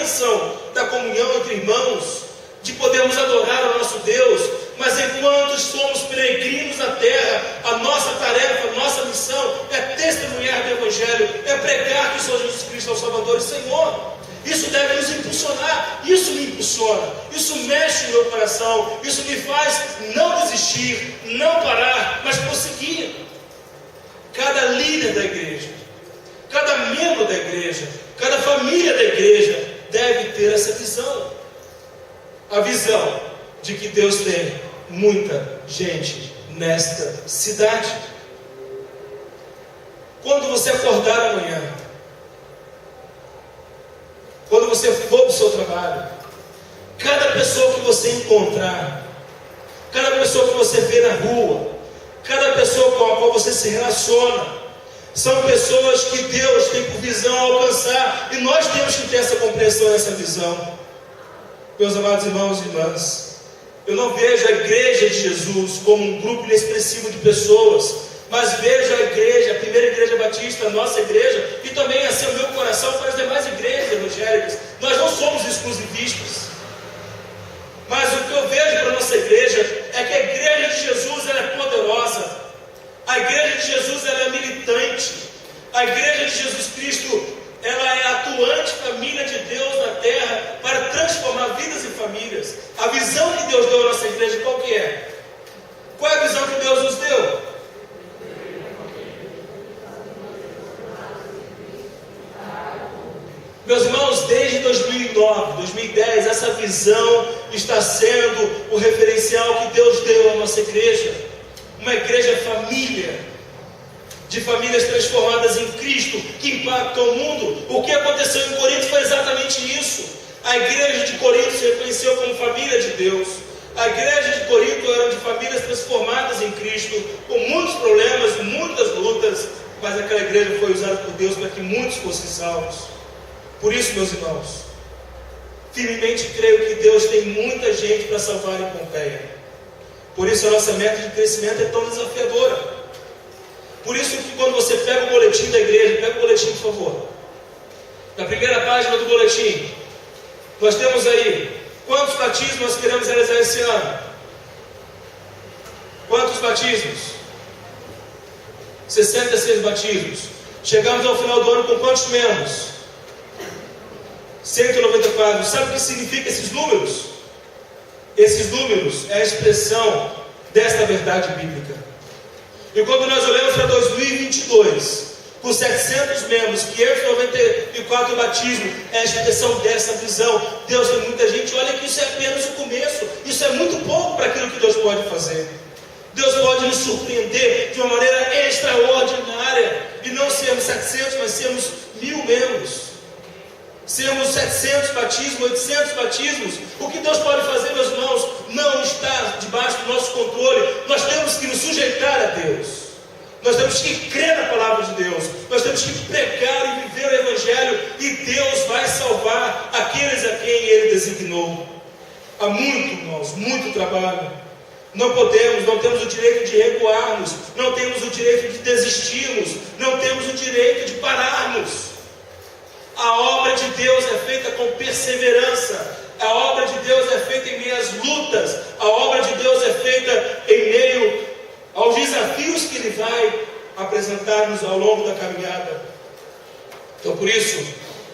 bênção da comunhão entre irmãos, de podermos adorar ao nosso Deus, mas enquanto somos peregrinos na terra, a nossa tarefa, a nossa missão é testemunhar do Evangelho, é pregar que o Senhor Jesus Cristo é o Salvador e Senhor. Isso deve nos impulsionar, isso me impulsiona, isso mexe no meu coração, isso me faz não desistir, não parar, mas prosseguir. Cada líder da igreja, cada membro da igreja, cada família da igreja deve ter essa visão. A visão de que Deus tem muita gente nesta cidade. Quando você acordar amanhã, quando você for para o seu trabalho, cada pessoa que você encontrar, cada pessoa que você vê na rua, cada pessoa com a qual você se relaciona, são pessoas que Deus tem por visão alcançar, e nós temos que ter essa compreensão, essa visão. Meus amados irmãos e irmãs, eu não vejo a igreja de Jesus como um grupo inexpressivo de pessoas, mas vejo a igreja, a primeira igreja batista, a nossa igreja, e também assim o meu coração para as demais igrejas evangélicas. Nós não somos exclusivistas, mas o que eu vejo para a nossa igreja é que a igreja de Jesus ela é poderosa, a igreja de Jesus ela é militante, a igreja de Jesus Cristo ela é a atuante família de Deus na terra para transformar vidas e famílias. A visão que Deus deu à nossa igreja, qual que é? Qual é a visão que Deus nos deu? Meus irmãos, desde 2009, 2010, essa visão está sendo o referencial que Deus deu à nossa igreja. Uma igreja família, de famílias transformadas em Cristo, que impactam o mundo. O que aconteceu em Corinto foi exatamente isso. A igreja de Corinto se reconheceu como família de Deus. A igreja de Corinto era de famílias transformadas em Cristo, com muitos problemas, muitas lutas, mas aquela igreja foi usada por Deus para que muitos fossem salvos. Por isso, meus irmãos, firmemente creio que Deus tem muita gente para salvar em Pompeia. Por isso a nossa meta de crescimento é tão desafiadora. Por isso que quando você pega o boletim da igreja, pega o boletim, por favor. Na primeira página do boletim, nós temos aí, quantos batismos nós queremos realizar esse ano? Quantos batismos? 66 batismos. Chegamos ao final do ano com quantos membros? 194. Sabe o que significa esses números? Esses números é a expressão desta verdade bíblica. E quando nós olhamos para 2022, com 700 membros, 594 batismos, é a expressão dessa visão. Deus tem muita gente, olha que isso é apenas o começo, isso é muito pouco para aquilo que Deus pode fazer. Deus pode nos surpreender de uma maneira extraordinária, e não sermos 700, mas sermos 1000 membros. Sermos 700 batismos, 800 batismos. O que Deus pode fazer, meus irmãos, não está debaixo do nosso controle. Nós temos que nos sujeitar a Deus. Nós temos que crer na palavra de Deus. Nós temos que pregar e viver o Evangelho. E Deus vai salvar aqueles a quem Ele designou. Há muito, irmãos, muito trabalho. Não temos o direito de recuarmos. Não temos o direito de desistirmos. Não temos o direito de pararmos. A obra de Deus é feita com perseverança. A obra de Deus é feita em meio às lutas. A obra de Deus é feita em meio aos desafios que Ele vai apresentar-nos ao longo da caminhada. Então, por isso,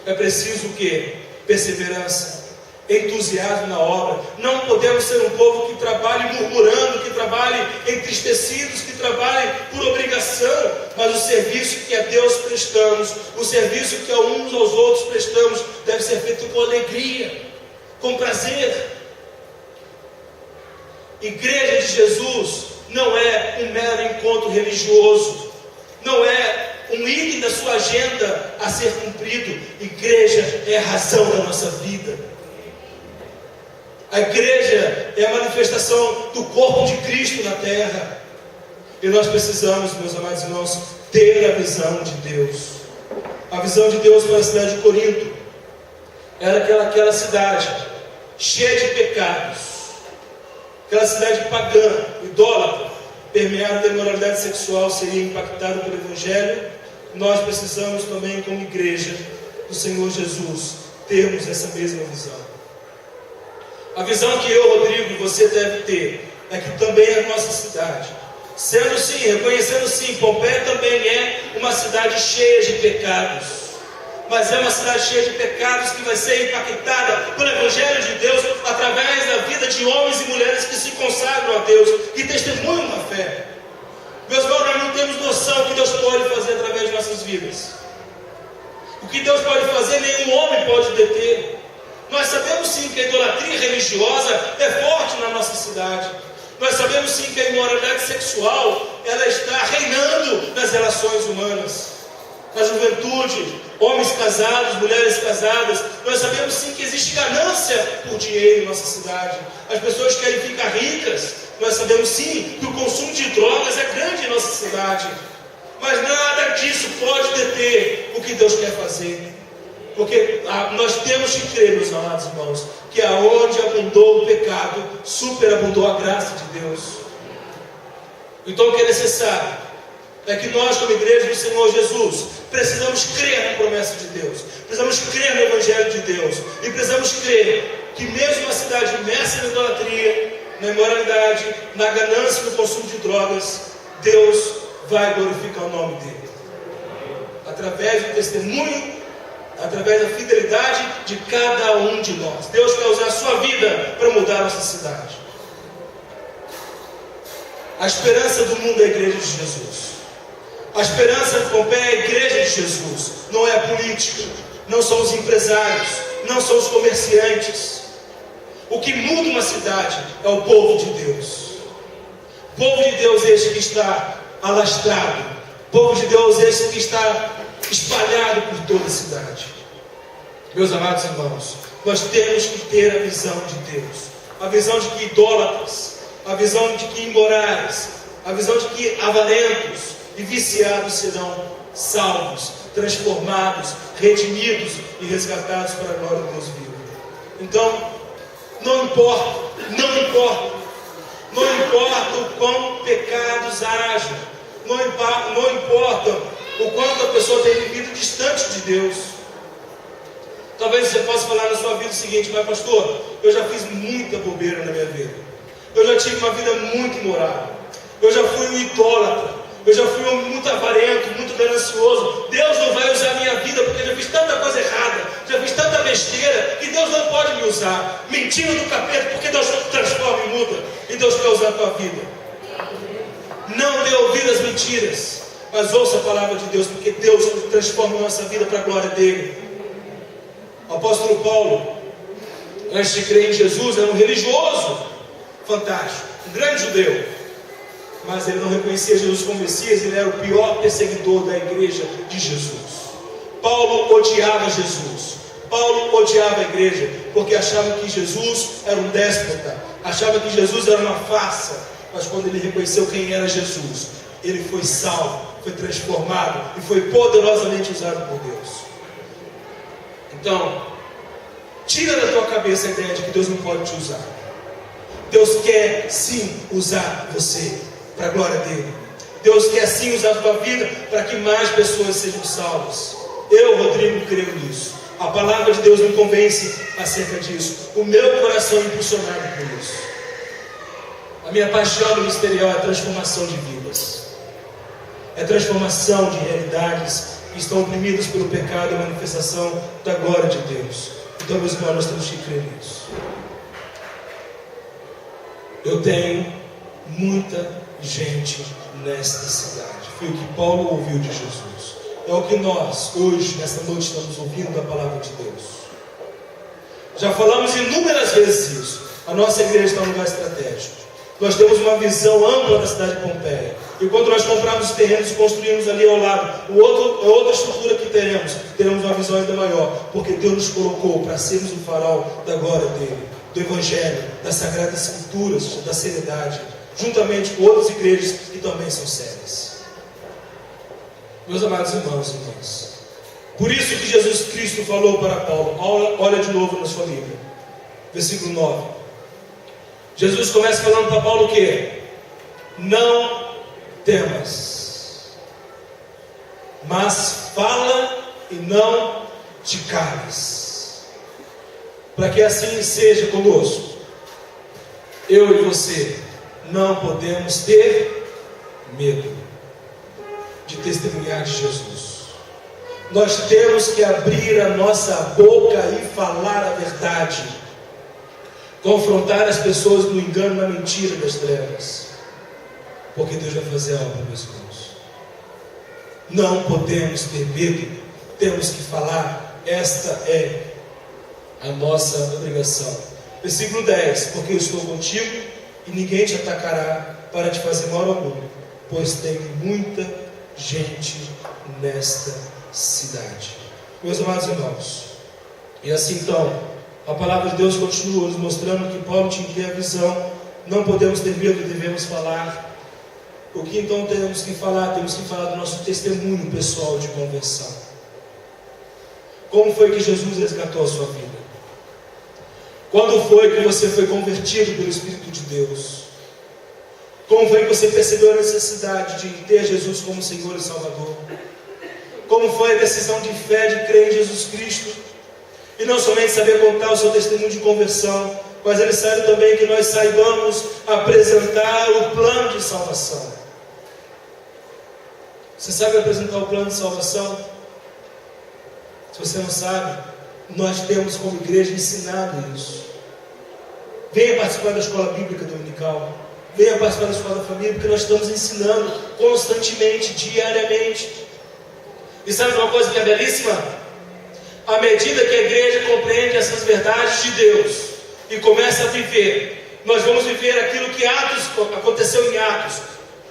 é preciso o quê? Perseverança, entusiasmo na obra. Não podemos ser um povo que trabalhe murmurando, que trabalhe entristecidos, que trabalhe por obrigação, mas o serviço que a Deus prestamos, o serviço que a uns aos outros prestamos, deve ser feito com alegria, com prazer. Igreja de Jesus não é um mero encontro religioso, não é um item da sua agenda a ser cumprido. Igreja é a razão da nossa vida. A igreja é a manifestação do corpo de Cristo na terra. E nós precisamos, meus amados irmãos, ter a visão de Deus. A visão de Deus para a cidade de Corinto era aquela cidade cheia de pecados, aquela cidade pagã, idólatra, permeada da imoralidade sexual, seria impactada pelo Evangelho. Nós precisamos também, como igreja do Senhor Jesus, termos essa mesma visão. A visão que eu, Rodrigo, e você deve ter é que também é a nossa cidade, sendo sim, reconhecendo sim, Pompeia também é uma cidade cheia de pecados, mas é uma cidade cheia de pecados que vai ser impactada pelo Evangelho de Deus através da vida de homens e mulheres que se consagram a Deus, que testemunham da fé. Meus irmãos, nós não temos noção do que Deus pode fazer através de nossas vidas. O que Deus pode fazer, nenhum homem pode deter. Nós sabemos sim que a idolatria religiosa é forte na nossa cidade. Nós sabemos sim que a imoralidade sexual, ela está reinando nas relações humanas. Na juventude, homens casados, mulheres casadas. Nós sabemos sim que existe ganância por dinheiro em nossa cidade. As pessoas querem ficar ricas. Nós sabemos sim que o consumo de drogas é grande em nossa cidade. Mas nada disso pode deter o que Deus quer fazer. Porque nós temos que crer, meus amados irmãos, que aonde abundou o pecado, superabundou a graça de Deus. Então o que é necessário é que nós, como igreja do Senhor Jesus, precisamos crer na promessa de Deus, precisamos crer no Evangelho de Deus, e precisamos crer que mesmo uma cidade imersa na idolatria, na imoralidade, na ganância e no consumo de drogas, Deus vai glorificar o nome dele, através do testemunho, através da fidelidade de cada um de nós. Deus quer usar a sua vida para mudar a nossa cidade. A esperança do mundo é a igreja de Jesus. A esperança de Pompeia é a igreja de Jesus. Não é a política, não são os empresários, não são os comerciantes. O que muda uma cidade é o povo de Deus. O povo de Deus é este que está alastrado. O povo de Deus é este que está espalhado por toda a cidade. Meus amados irmãos, nós temos que ter a visão de Deus, a visão de que idólatras, a visão de que imorais, a visão de que avarentos e viciados serão salvos, transformados, redimidos e resgatados para a glória de Deus vivo. Então, não importa o quão pecados hajam, não importa o quanto a pessoa tem vivido distante de Deus. Talvez você possa falar na sua vida o seguinte: mas pastor, eu já fiz muita bobeira na minha vida, eu já tive uma vida muito imoral, eu já fui um idólatra, eu já fui muito avarento, muito ganancioso. Deus não vai usar a minha vida porque eu já fiz tanta coisa errada, já fiz tanta besteira, que Deus não pode me usar. Mentira do capeta, porque Deus transforma e muda, e Deus quer usar a tua vida. Não dê ouvido às mentiras, mas ouça a palavra de Deus, porque Deus transforma a nossa vida para a glória dele. O apóstolo Paulo, antes de crer em Jesus, era um religioso fantástico, um grande judeu, mas ele não reconhecia Jesus como Messias. Ele era o pior perseguidor da igreja de Jesus. Paulo odiava Jesus, Paulo odiava a igreja, porque achava que Jesus era um déspota, achava que Jesus era uma farsa. Mas quando ele reconheceu quem era Jesus, ele foi salvo, foi transformado e foi poderosamente usado por Deus. Então, tira da tua cabeça a ideia de que Deus não pode te usar. Deus quer sim usar você para a glória dele. Deus quer sim usar a tua vida para que mais pessoas sejam salvas. Eu, Rodrigo, creio nisso. A palavra de Deus me convence acerca disso. O meu coração é impulsionado por isso. A minha paixão ministerial é a transformação de vidas, é a transformação de realidades que estão oprimidas pelo pecado e a manifestação da glória de Deus. Então, meus irmãos, nós temos que crer nisso. Eu tenho muita gente nesta cidade. Foi o que Paulo ouviu de Jesus. É o que nós, hoje, nesta noite, estamos ouvindo da palavra de Deus. Já falamos inúmeras vezes isso. A nossa igreja está num lugar estratégico. Nós temos uma visão ampla da cidade de Pompeia. E quando nós comprarmos os terrenos e construirmos ali ao lado, outra estrutura que teremos uma visão ainda maior. Porque Deus nos colocou para sermos o farol da glória dele, do Evangelho, das Sagradas Escrituras, da seriedade, juntamente com outras igrejas que também são sérias. Meus amados irmãos e irmãs, por isso que Jesus Cristo falou para Paulo, olha de novo na sua Bíblia, versículo 9. Jesus começa falando para Paulo o quê? Não temas, mas fala e não te cales. para que assim seja conosco. Eu e você não podemos ter medo de testemunhar de Jesus. Nós temos que abrir a nossa boca e falar a verdade, confrontar as pessoas no engano, na mentira das trevas, porque Deus vai fazer a obra, meus irmãos. Não podemos ter medo, temos que falar. Esta é a nossa obrigação. Versículo 10: porque eu estou contigo e ninguém te atacará para te fazer mal algum, pois tem muita gente nesta cidade. Meus amados irmãos, e assim então a palavra de Deus continua nos mostrando que Paulo tinha a visão. Não podemos ter medo, devemos falar. O que então temos que falar? Temos que falar do nosso testemunho pessoal de conversão. Como foi que Jesus resgatou a sua vida? Quando foi que você foi convertido pelo Espírito de Deus? Como foi que você percebeu a necessidade de ter Jesus como Senhor e Salvador? Como foi a decisão de fé de crer em Jesus Cristo? E não somente saber contar o seu testemunho de conversão, mas é necessário também que nós saibamos apresentar o plano de salvação. Você sabe apresentar o plano de salvação? Se você não sabe, nós temos como igreja ensinado isso. Venha participar da escola bíblica dominical, venha participar da escola da família, porque nós estamos ensinando constantemente, diariamente. E sabe uma coisa que é belíssima? À medida que a igreja compreende essas verdades de Deus e começa a viver, nós vamos viver aquilo que aconteceu em Atos.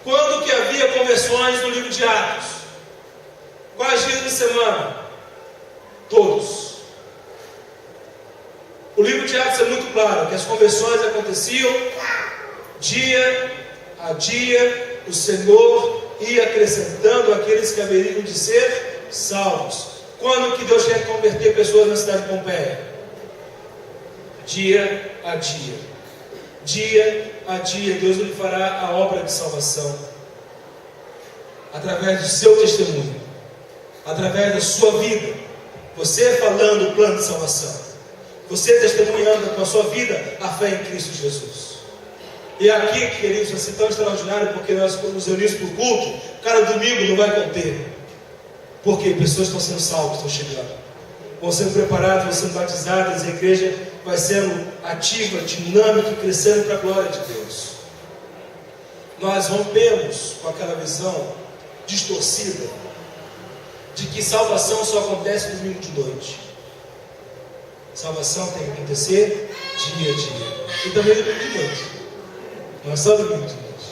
Quando que havia conversões no livro de Atos? Quais dias da semana? Todos. O livro de Atos é muito claro que as conversões aconteciam dia a dia. O Senhor ia acrescentando aqueles que haveriam de ser salvos. Quando que Deus quer converter pessoas na cidade de Pompeia? Dia a dia. Dia a dia Deus lhe fará a obra de salvação, através do seu testemunho, através da sua vida. Você falando o plano de salvação, você testemunhando com a sua vida a fé em Cristo Jesus. E aqui, queridos, vai ser tão extraordinário, porque nós nos reunimos por culto. Cada domingo não vai conter, porque pessoas estão sendo salvas, estão chegando, vão sendo preparadas, vão sendo batizadas, e a igreja vai sendo ativa, dinâmica e crescendo para a glória de Deus. Nós rompemos com aquela visão distorcida de que salvação só acontece no domingo de noite. Salvação tem que acontecer dia a dia, e também domingo de noite. Não é só domingo de noite,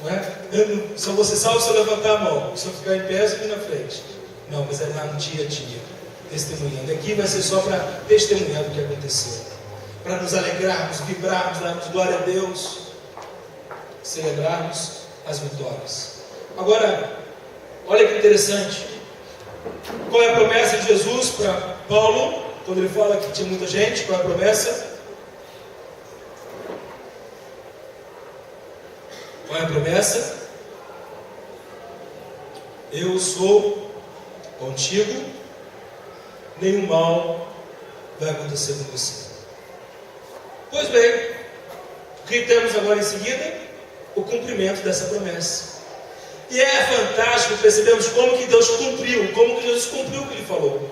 não é? Só você salvo se eu levantar a mão, se eu ficar em pé, eu fico na frente. Não, mas é lá no dia a dia, testemunhando. Aqui vai ser só para testemunhar do que aconteceu, para nos alegrarmos, vibrarmos, darmos glória a Deus, celebrarmos as vitórias. Agora, olha que interessante. Qual é a promessa de Jesus para Paulo, quando ele fala que tinha muita gente? Qual é a promessa? Qual é a promessa? Eu sou contigo, nenhum mal vai acontecer com você. Pois bem, o que temos agora em seguida? O cumprimento dessa promessa. E é fantástico, percebemos como que Deus cumpriu, como que Jesus cumpriu o que Ele falou.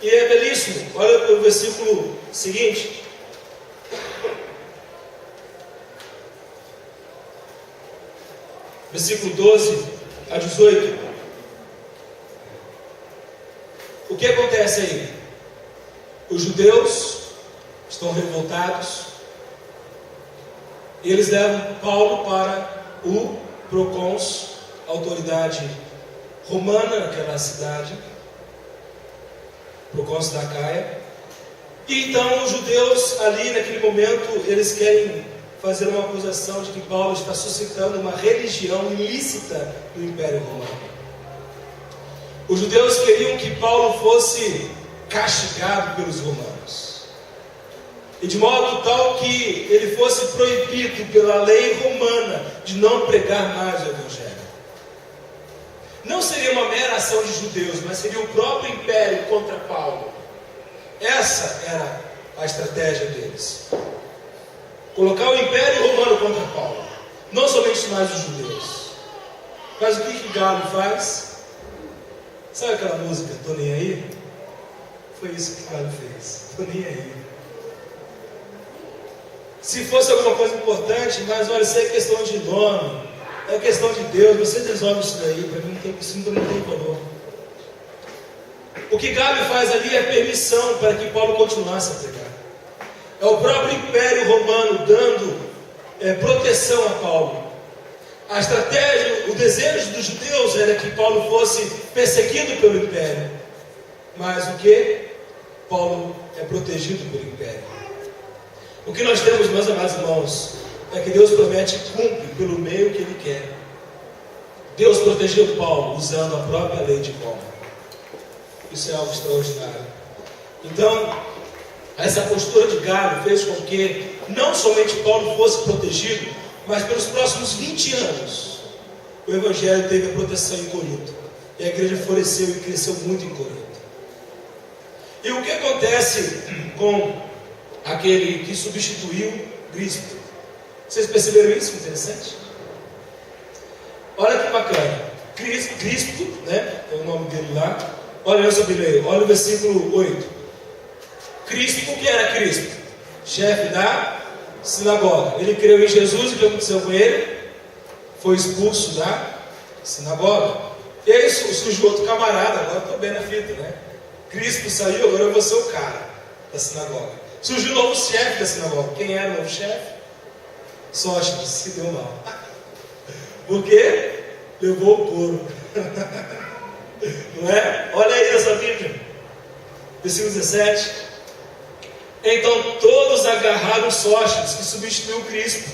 E é belíssimo. Olha o versículo seguinte. Versículo 12 a 18. O que acontece aí? Os judeus estão revoltados. E eles levam Paulo para o procônsul, autoridade romana naquela cidade, procônsul da Caia. E então os judeus ali naquele momento, eles querem fazer uma acusação de que Paulo está suscitando uma religião ilícita do Império Romano. Os judeus queriam que Paulo fosse castigado pelos romanos, e de modo tal que ele fosse proibido pela lei romana de não pregar mais o Evangelho. Não seria uma mera ação de judeus, mas seria o próprio império contra Paulo. Essa era a estratégia deles. Colocar o Império Romano contra Paulo. Não somente mais os judeus. Mas o que Galo faz? Sabe aquela música, Tô Nem Aí? Foi isso que Galo fez. Tô nem aí. Se fosse alguma coisa importante, mas olha, isso é questão de nome, é questão de Deus, você resolve isso daí, para mim isso não tem valor. O que Galo faz ali é permissão para que Paulo continuasse a pregar. É o próprio Império Romano dando proteção a Paulo. A estratégia, o desejo dos judeus era que Paulo fosse perseguido pelo Império. Mas o que? Paulo é protegido pelo Império. O que nós temos, meus amados irmãos, é que Deus promete e cumpre pelo meio que Ele quer. Deus protegeu Paulo usando a própria lei de Roma. Isso é algo extraordinário. Então, essa postura de Galo fez com que não somente Paulo fosse protegido, mas pelos próximos 20 anos, o Evangelho teve a proteção em Corinto. E a igreja floresceu e cresceu muito em Corinto. E o que acontece com aquele que substituiu Crispo? Vocês perceberam isso? Interessante? Olha que bacana. Crispo, né? É o nome dele lá. Olha eu sobre ele. Olha o versículo 8. Crispo, o que era Crispo? Chefe da sinagoga. Ele creu em Jesus, e o que aconteceu com ele? Foi expulso da sinagoga. E aí surgiu outro camarada, agora estou bem na fita, né? Crispo saiu, agora eu vou ser o cara da sinagoga. Surgiu o novo chefe da sinagoga. Quem era o novo chefe? Sóstenes, se deu mal. Por quê? Levou o couro. Não é? Olha aí essa Bíblia. Versículo 17. Então todos agarraram Sóstenes, que substituiu Crispo,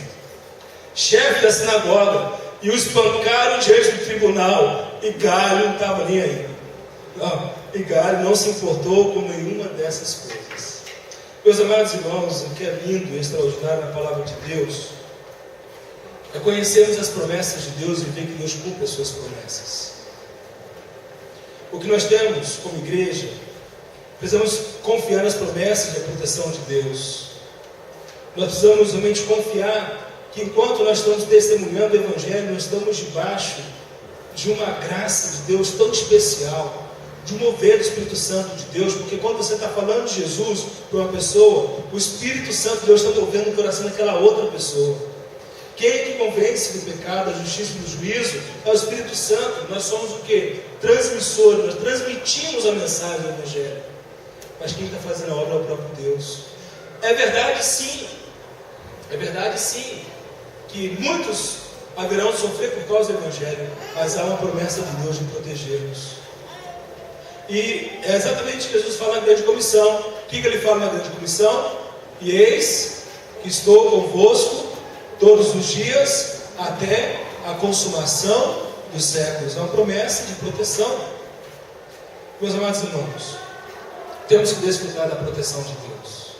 chefe da sinagoga, e o espancaram diante do tribunal. E Galho não estava nem aí. E Galho não se importou com nenhuma dessas coisas. Meus amados irmãos, o que é lindo e extraordinário na palavra de Deus é conhecermos as promessas de Deus e ver que Deus cumpre as suas promessas. O que nós temos como igreja, precisamos confiar nas promessas e na proteção de Deus. Nós precisamos realmente confiar que enquanto nós estamos testemunhando o Evangelho, nós estamos debaixo de uma graça de Deus tão especial, de um mover do Espírito Santo de Deus, porque quando você está falando de Jesus para uma pessoa, o Espírito Santo de Deus está movendo o coração daquela outra pessoa. Quem é que convence do pecado, da justiça e do juízo? É o Espírito Santo. Nós somos o quê? Transmissores, nós transmitimos a mensagem do Evangelho. Mas quem está fazendo a obra é o próprio Deus. É verdade sim, que muitos haverão de sofrer por causa do Evangelho, mas há uma promessa de Deus de proteger-nos. E é exatamente o que Jesus fala na grande comissão. O que ele fala na grande comissão? E eis que estou convosco todos os dias até a consumação dos séculos. É uma promessa de proteção. Meus amados irmãos, temos que desfrutar da proteção de Deus.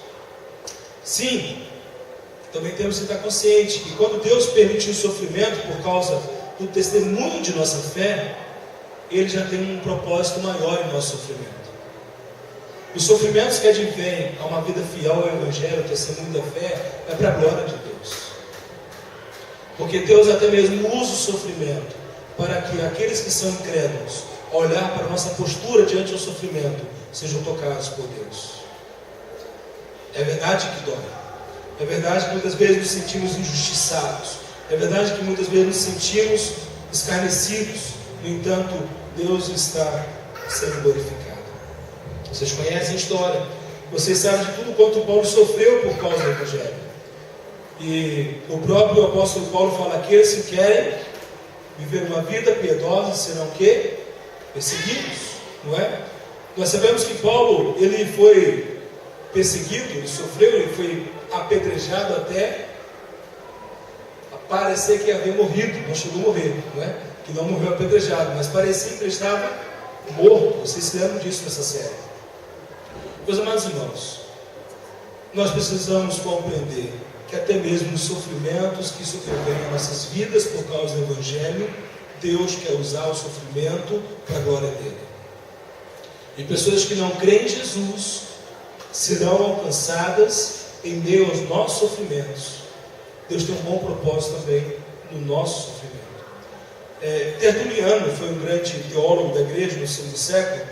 Sim, também temos que estar conscientes que quando Deus permitiu o sofrimento por causa do testemunho de nossa fé, Ele já tem um propósito maior em nosso sofrimento. Os sofrimentos que advêm a uma vida fiel ao Evangelho, ao testemunho da fé, é para a glória de Deus. Porque Deus até mesmo usa o sofrimento para que aqueles que são incrédulos, ao olhar para a nossa postura diante do sofrimento, sejam tocados por Deus. É verdade que dói. É verdade que muitas vezes nos sentimos injustiçados. É verdade que muitas vezes nos sentimos escarnecidos. No entanto, Deus está sendo glorificado. Vocês conhecem a história. Vocês sabem de tudo quanto Paulo sofreu por causa do Evangelho. E o próprio apóstolo Paulo fala: aqueles que querem viver uma vida piedosa serão o quê? Perseguidos, não é? Nós sabemos que Paulo, ele foi perseguido, ele sofreu, ele foi apedrejado até parecer que havia morrido, não chegou a morrer, não é? Que não morreu apedrejado, mas parecia que ele estava morto. Vocês se lembram disso nessa série. Meus amados irmãos, nós precisamos compreender que até mesmo nos sofrimentos que sobrevêm em nossas vidas por causa do Evangelho, Deus quer usar o sofrimento para a glória dele. E pessoas que não creem em Jesus, serão alcançadas em meio aos nossos sofrimentos. Deus tem um bom propósito também no nosso sofrimento. Tertuliano foi um grande teólogo da igreja no segundo século,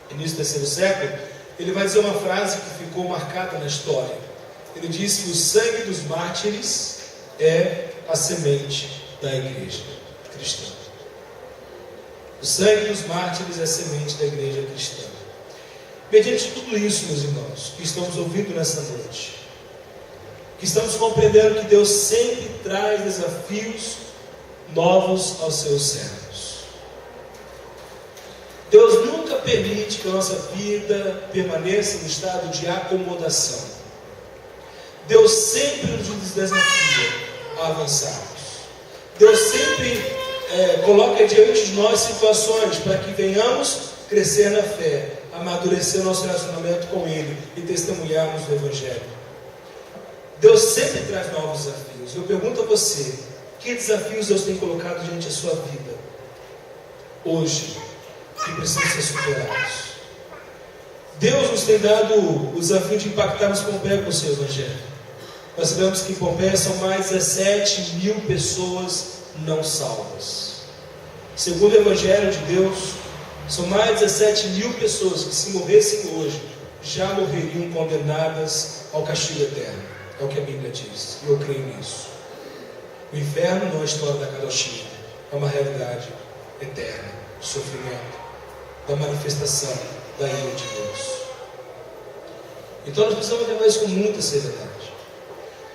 início do terceiro século. Ele vai dizer uma frase que ficou marcada na história. Ele disse que o sangue dos mártires é a semente da igreja cristã. O sangue dos mártires é a semente da igreja cristã. Mediante tudo isso, meus irmãos, que estamos ouvindo nessa noite, que estamos compreendendo que Deus sempre traz desafios novos aos seus servos. Deus nunca permite que a nossa vida permaneça no estado de acomodação. Deus sempre nos desafia a avançarmos. Deus sempre coloca diante de nós situações para que venhamos crescer na fé, amadurecer nosso relacionamento com Ele e testemunharmos o Evangelho. Deus sempre traz novos desafios. Eu pergunto a você, que desafios Deus tem colocado diante da sua vida hoje, que precisam ser superados? Deus nos tem dado o desafio de impactarmos Pompeia com o seu Evangelho. Nós sabemos que em Pompeia são mais de 17.000 pessoas não salvas. Segundo o Evangelho de Deus, são mais de 17.000 pessoas que, se morressem hoje, já morreriam condenadas ao castigo eterno. É o que a Bíblia diz, e eu creio nisso. O inferno não é a história da carochinha, é uma realidade eterna, de sofrimento, da manifestação da ira de Deus. Então nós precisamos levar isso com muita seriedade,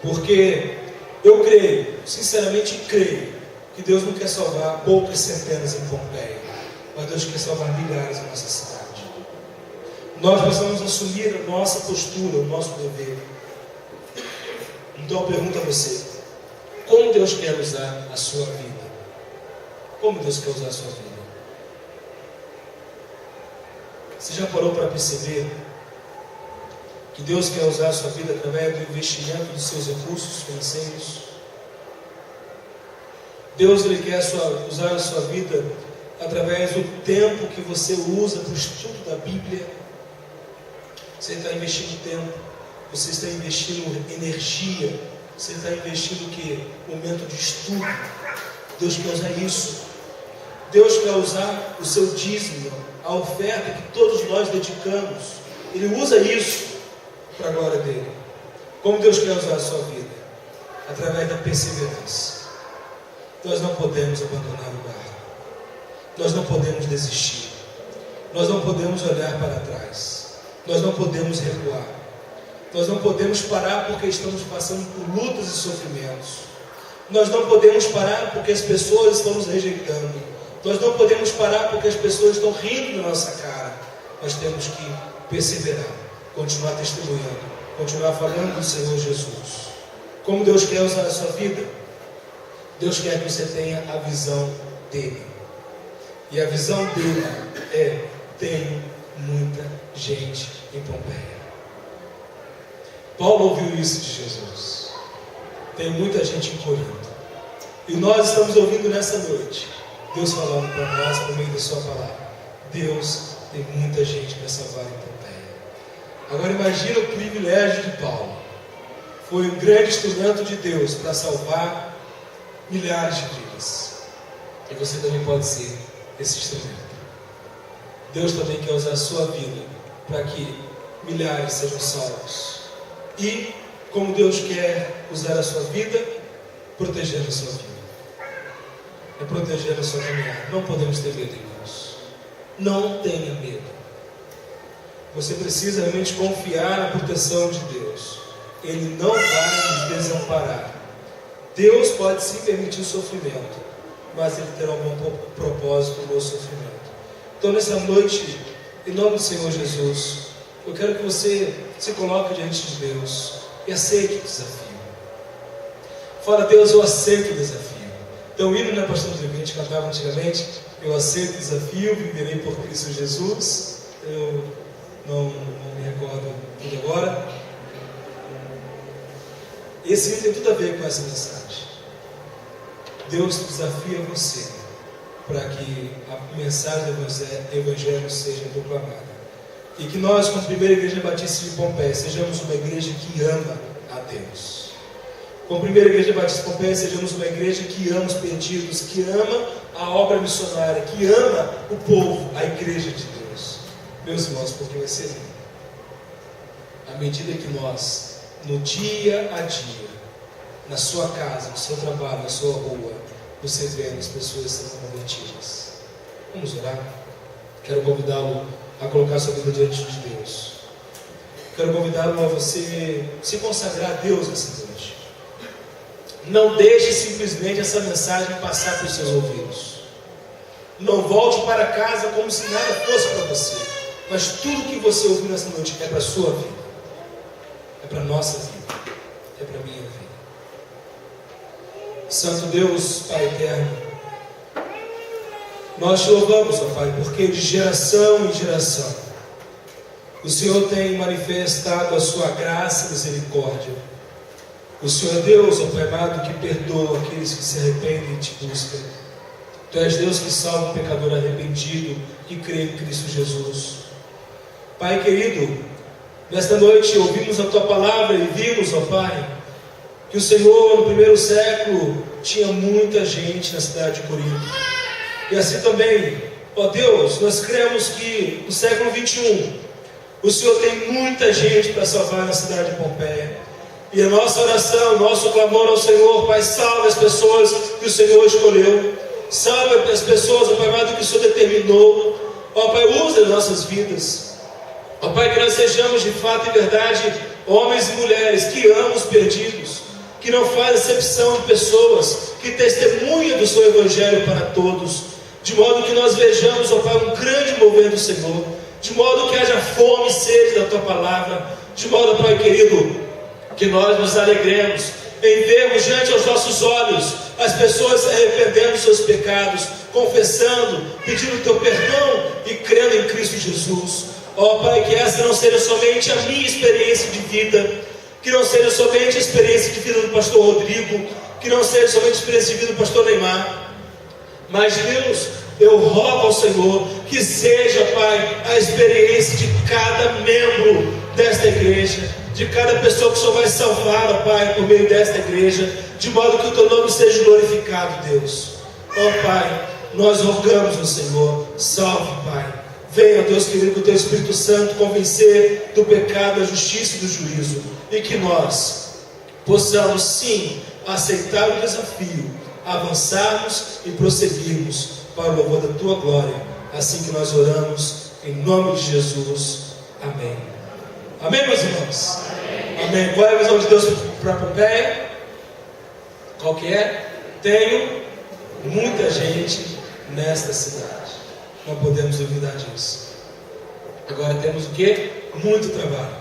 porque eu creio, sinceramente creio, que Deus não quer salvar poucas centenas em Pompeia, mas Deus quer salvar milhares em nossa cidade. Nós precisamos assumir a nossa postura, o nosso dever. Então eu pergunto a você, como Deus quer usar a sua vida? Como Deus quer usar a sua vida? Você já parou para perceber que Deus quer usar a sua vida através do investimento dos seus recursos financeiros? Deus Ele quer usar a sua vida através do tempo que você usa para o estudo da Bíblia. Você está investindo tempo, você está investindo energia, você está investindo o quê? Momento de estudo. Deus quer usar isso. Deus quer usar o seu dízimo, a oferta que todos nós dedicamos. Ele usa isso para a glória dele. Como Deus quer usar a sua vida? Através da perseverança. Nós não podemos abandonar o barco. Nós não podemos desistir. Nós não podemos olhar para trás. Nós não podemos recuar. Nós não podemos parar porque estamos passando por lutas e sofrimentos. Nós não podemos parar porque as pessoas estão nos rejeitando. Nós não podemos parar porque as pessoas estão rindo na nossa cara. Nós temos que perseverar, continuar testemunhando, continuar falando do Senhor Jesus. Como Deus quer usar a sua vida? Deus quer que você tenha a visão dele. E a visão dele é: tenho muita gente em Pompeia. Paulo ouviu isso de Jesus. Tem muita gente em Corinto. E nós estamos ouvindo nessa noite Deus falando para nós por meio da sua palavra: Deus tem muita gente para salvar em Pompeia. Agora imagina o privilégio de Paulo. Foi um grande instrumento de Deus para salvar milhares de vidas. E você também pode ser esse instrumento. Deus também quer usar a sua vida para que milhares sejam salvos. E como Deus quer usar a sua vida, proteger a sua vida. É proteger a sua caminhada. Não podemos ter medo, irmãos. Não tenha medo. Você precisa realmente confiar na proteção de Deus. Ele não vai nos desamparar. Deus pode sim permitir o sofrimento, mas Ele terá um bom propósito no sofrimento. Então nessa noite, em nome do Senhor Jesus, eu quero que você se coloque diante de Deus e aceite o desafio. Fala: Deus, eu aceito o desafio. Então, o hino, né, pastor Rodrigo, a gente cantava antigamente: eu aceito o desafio, viverei por Cristo Jesus. Eu não me recordo tudo agora. Esse hino tem tudo a ver com essa mensagem. Deus desafia você para que a mensagem do Evangelho seja proclamada. E que nós, como Primeira Igreja Batista de Pompeia, sejamos uma igreja que ama a Deus. Como Primeira Igreja Batista de Pompeia, sejamos uma igreja que ama os perdidos, que ama a obra missionária, que ama o povo, a igreja de Deus. Meus irmãos, porque vai ser lindo. À medida que nós, no dia a dia, na sua casa, no seu trabalho, na sua rua, você vê as pessoas sendo convertidas. Vamos orar? Quero convidá-lo a colocar sua vida diante de Deus. Quero convidá-lo a você se consagrar a Deus nessa noite. Não deixe simplesmente essa mensagem passar pelos seus ouvidos. Não volte para casa como se nada fosse para você. Mas tudo que você ouviu nessa noite é para a sua vida. É para a nossa vida. É para a minha vida. Santo Deus, Pai eterno, nós te louvamos, ó Pai, porque de geração em geração o Senhor tem manifestado a sua graça e misericórdia. O Senhor é Deus, ó Pai amado, que perdoa aqueles que se arrependem e te buscam. Tu és Deus que salva o pecador arrependido que crê em Cristo Jesus. Pai querido, nesta noite ouvimos a Tua palavra e vimos, ó Pai, que o Senhor no primeiro século tinha muita gente na cidade de Corinto. E assim também, ó Deus, nós cremos que no século 21 o Senhor tem muita gente para salvar na cidade de Pompeia. E a nossa oração, nosso clamor ao Senhor, Pai, salve as pessoas que o Senhor escolheu. Salve as pessoas, ó Pai amado, que o Senhor determinou. Ó Pai, usa as nossas vidas. Ó Pai, que nós sejamos de fato e verdade homens e mulheres que amam os perdidos, que não faz acepção de pessoas, que testemunha do seu Evangelho para todos. De modo que nós vejamos, ó Pai, um grande mover do Senhor. De modo que haja fome e sede da Tua palavra. De modo, Pai querido, que nós nos alegremos em vermos diante aos nossos olhos as pessoas se arrependendo dos seus pecados, confessando, pedindo o Teu perdão e crendo em Cristo Jesus. Ó Pai, que essa não seja somente a minha experiência de vida, que não seja somente a experiência de vida do pastor Rodrigo, que não seja somente a experiência de vida do pastor Neymar, mas Deus, eu rogo ao Senhor que seja, Pai, a experiência de cada membro desta igreja, de cada pessoa que o Senhor vai salvar, ó Pai, por meio desta igreja, de modo que o Teu nome seja glorificado, Deus. Ó Pai, nós rogamos ao Senhor, salve, Pai. Venha, Deus querido, com o Teu Espírito Santo convencer do pecado, da justiça e do juízo, e que nós possamos sim aceitar o desafio, avançarmos e prosseguirmos para o louvor da Tua glória. Assim que nós oramos, em nome de Jesus. Amém. Amém, meus irmãos? Amém. Qual é a visão de Deus para Pompeia? Qual que é? Tenho muita gente nesta cidade. Não podemos duvidar disso. Agora temos o quê? Muito trabalho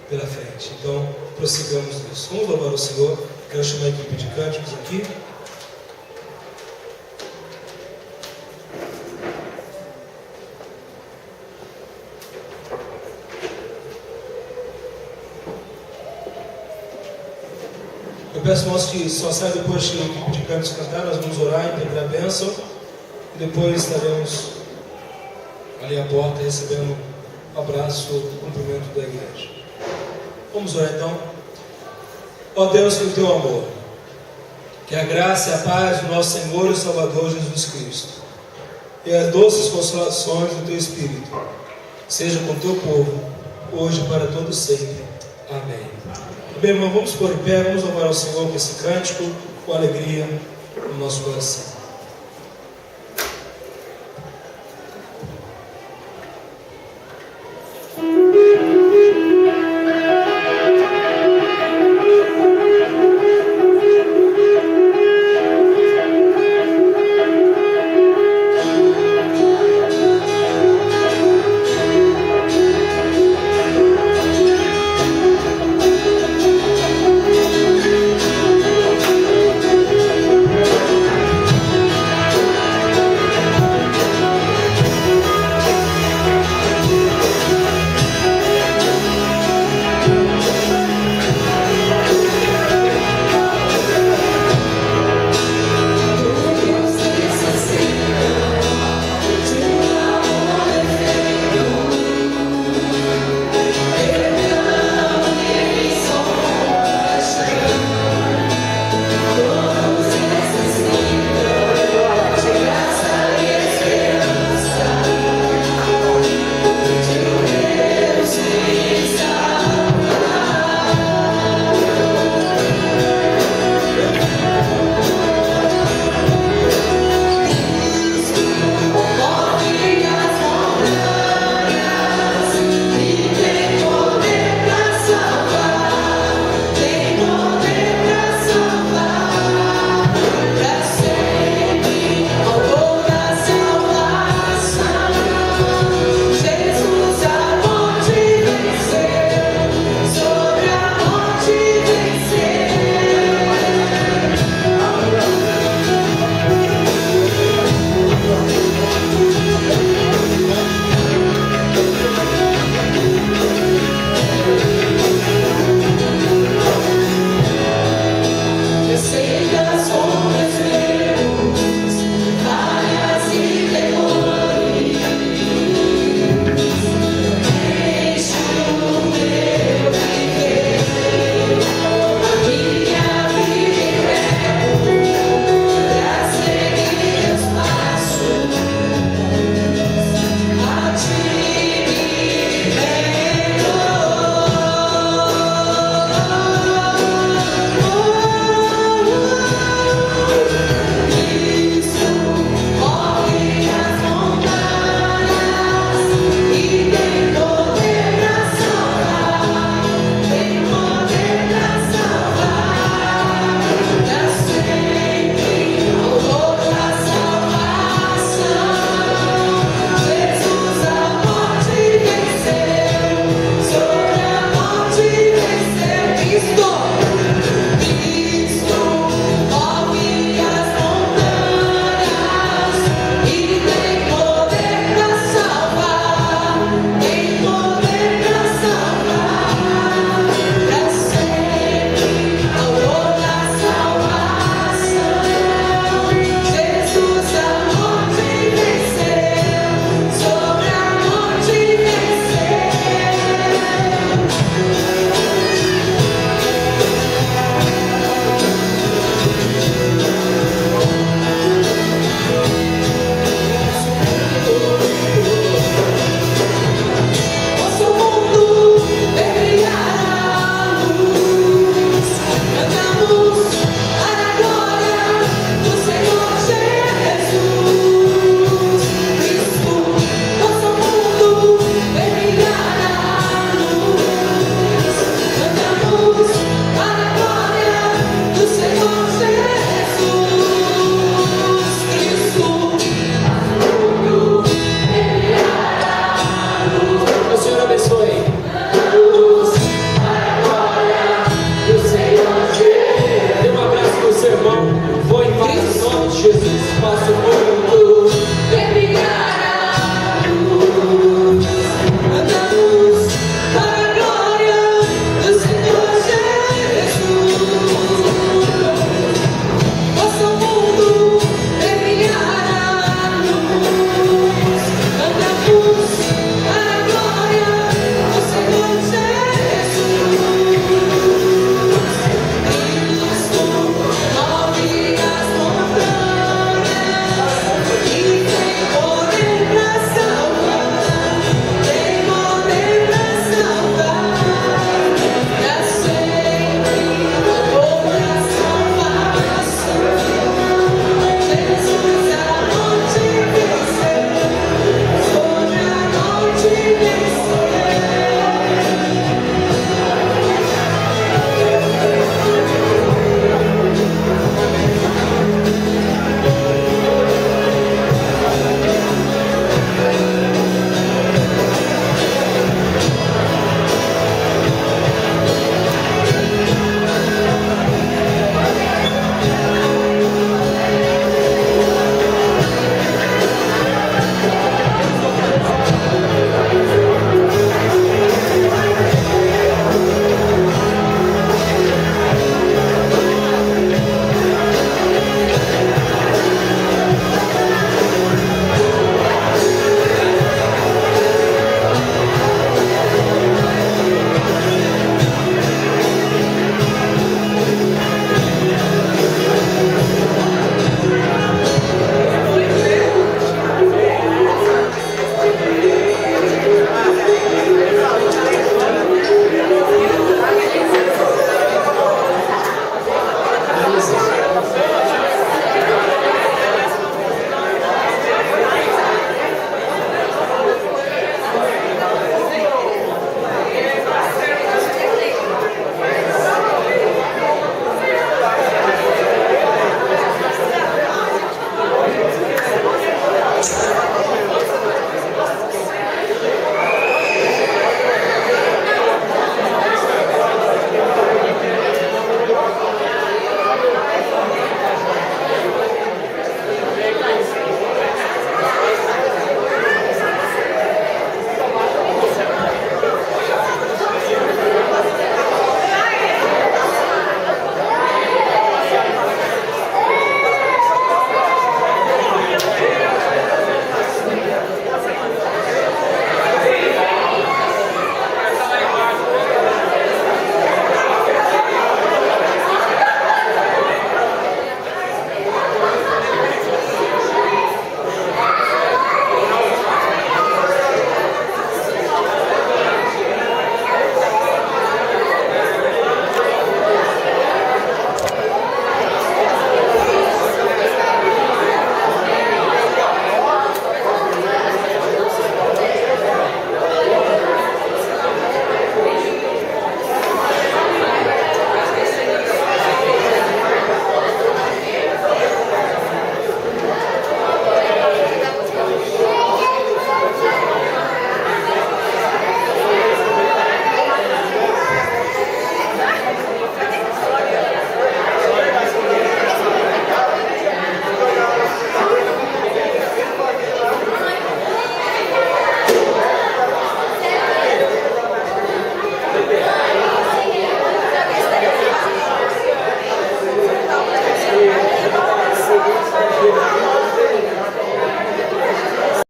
pela frente. Então, prossigamos nisso. Vamos louvar o Senhor. Quero chamar a equipe de cânticos aqui. Eu peço, irmãos, que só saia depois que a equipe de cânticos cantar. Nós vamos orar e pedir a bênção. E depois estaremos ali à porta recebendo um abraço, o cumprimento da igreja. Vamos orar então. Ó Deus, que o Teu amor, que a graça e a paz do nosso Senhor e Salvador Jesus Cristo e as doces consolações do Teu Espírito seja com o Teu povo, hoje e para todo sempre. Amém. Bem, irmão, vamos pôr em pé, vamos louvar ao Senhor com esse cântico, com alegria no nosso coração.